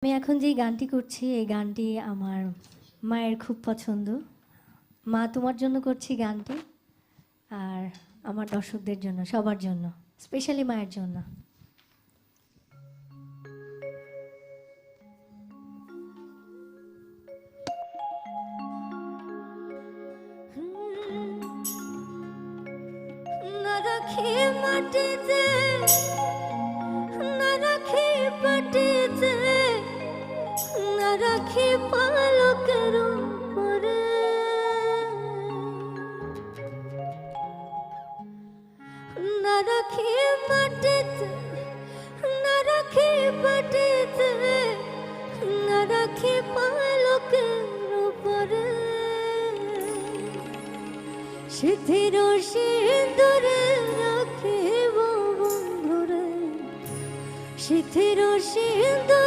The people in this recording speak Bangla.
আমি এখন যেই গানটি করছি এই গানটি আমার মায়ের খুব পছন্দ। মা তোমার জন্য করছি গানটি, আর আমার দর্শকদের জন্য, সবার জন্য, স্পেশালি মায়ের জন্য। না রাখি মাটিতে, না রাখি পাটিতে, না রাখি পালকের উপরে, না রাখি মাটিতে, না রাখি পাটিতে, না রাখি পালকের উপরে, সিঁথির সিঁদুরে রাখিব বন্ধুরে, সিঁথির সিঁদুরে